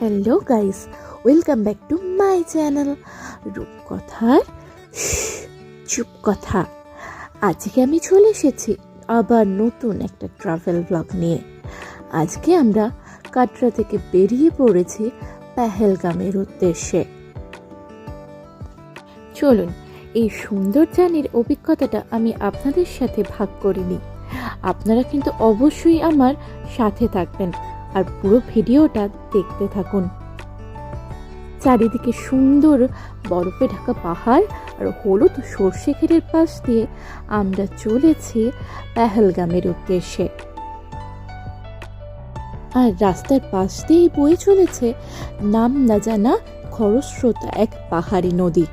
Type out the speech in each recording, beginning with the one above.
Hello guys, welcome back to my channel রূপকথার চুপ কথা। আজকে আমি চলে এসেছি আবার নতুন একটা ট্রাভেল ব্লগ নিয়ে। আজকে আমরা কাটরা থেকে বেরিয়ে পড়েছি পেহেলগামের উদ্দেশ্যে। চলুন এই সুন্দর জার্নির অভিজ্ঞতাটা আমি আপনাদের সাথে ভাগ করে নিই। আপনারা কিন্তু অবশ্যই আমার সাথে থাকবেন আর পুরো ভিডিওটা দেখতে থাকুন। চারিদিকে সুন্দর বরফে ঢাকা পাহাড় আর হলুদ সর্ষে ক্ষেতের পাশ দিয়ে আমরা চলেছি পেহেলগামের উদ্দেশ্যে। আর রাস্তার পাশ দিয়েই বয়ে চলেছে নাম না জানা খরস্রোতা এক পাহাড়ি নদী।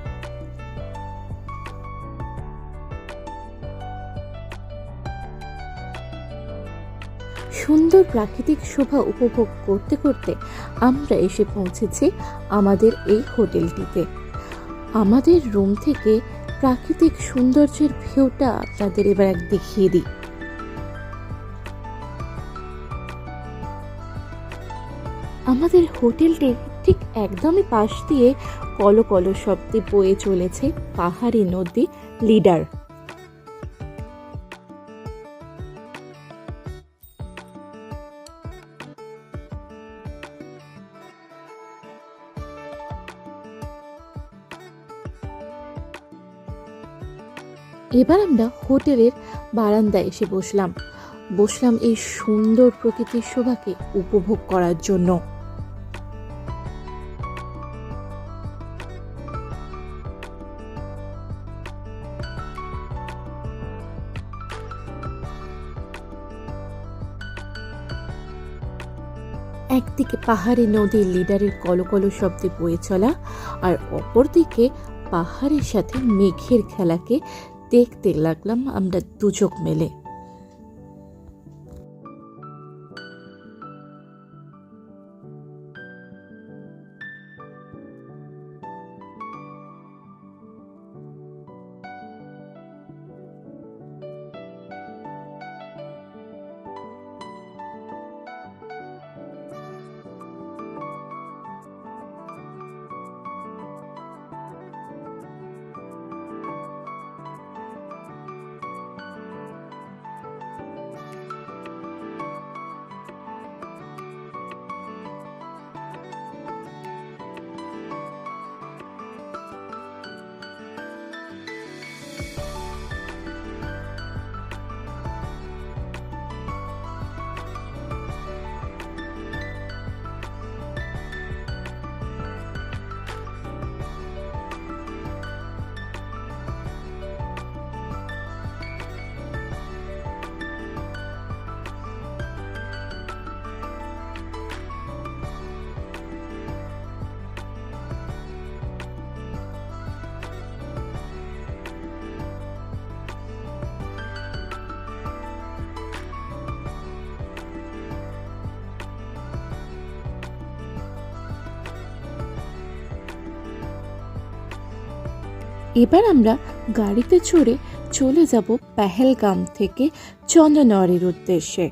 সুন্দর প্রাকৃতিক শোভা উপভোগ করতে করতে আমরা এসে পৌঁছেছি আমাদের এই হোটেলটিতে। আমাদের রুম থেকে প্রাকৃতিক সৌন্দর্যের ভিউটা আপনাদের এবার দেখিয়ে দিই। আমাদের হোটেলটির ঠিক একদমই পাশ দিয়ে কলকল শব্দে বয়ে চলেছে পাহাড়ি নদী লিডার। এবার আমরা হোটেলের বারান্দায় এসে বসলাম এই সুন্দর প্রকৃতির শোভাকে উপভোগ করার জন্য। একদিকে পাহাড়ি নদীর লিডারের কলকল শব্দে বয়ে চলা, আর অপরদিকে পাহাড়ের সাথে মেঘের খেলাকে দেখতে লাগলাম আমরা দুচোখ মেলে। এবার আমরা গাড়িতে চড়ে চলে যাব পেহেলগাম থেকে চন্দনওয়ারির উদ্দেশ্যে।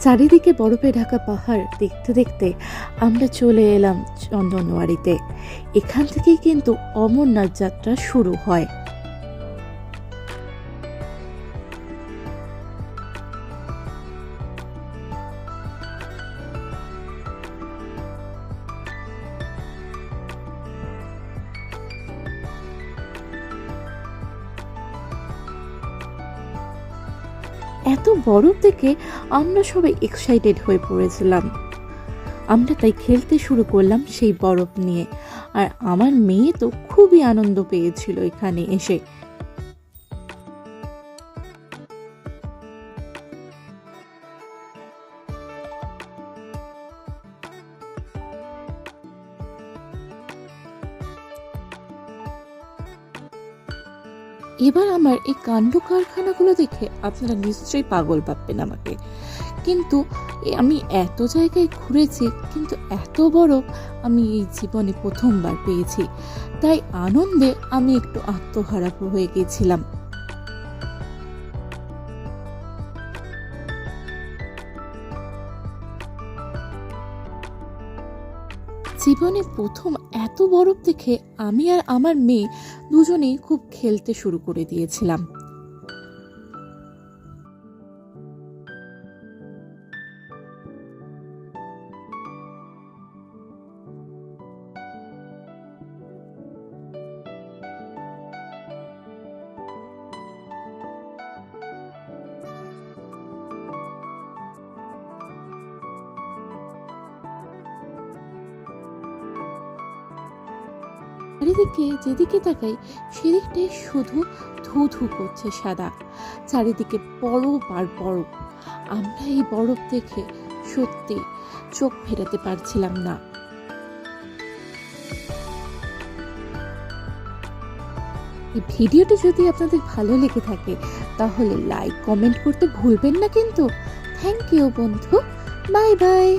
চারিদিকে বরফে ঢাকা পাহাড় দেখতে দেখতে আমরা চলে এলাম চন্দনওয়ারিতে। এখান থেকেই কিন্তু অমরনাথ যাত্রা শুরু হয়। এত বরফ দেখে আমরা সবাই এক্সাইটেড হয়ে পড়েছিলাম। আমরা তাই খেলতে শুরু করলাম সেই বরফ নিয়ে, আর আমার মেয়ে তো খুবই আনন্দ পেয়েছিল এখানে এসে। এবার আমার এই কাণ্ড কারখানাগুলো দেখে আপনারা নিশ্চয়ই পাগল ভাববেন আমাকে, কিন্তু আমি এত জায়গায় ঘুরেছি, কিন্তু এত বরফ আমি এই জীবনে প্রথমবার পেয়েছি। তাই আনন্দে আমি একটু আত্মহারা হয়ে গেছিলাম। জীবনে প্রথম এত বরফ দেখে আমি আর আমার মেয়ে দুজনেই খুব খেলতে শুরু করে দিয়েছিলাম। চারিদিকে যেদিকে তাকাই সেদিকটাই শুধু ধু ধু করছে সাদা, চারিদিকে বরফ আর বরফ। আমরা এই বরফ দেখে সত্যি চোখ ফেরাতে পারছিলাম না। এই ভিডিওটি যদি আপনাদের ভালো লেগে থাকে তাহলে লাইক কমেন্ট করতে ভুলবেন না কিন্তু। থ্যাংক ইউ বন্ধু, বাই বাই।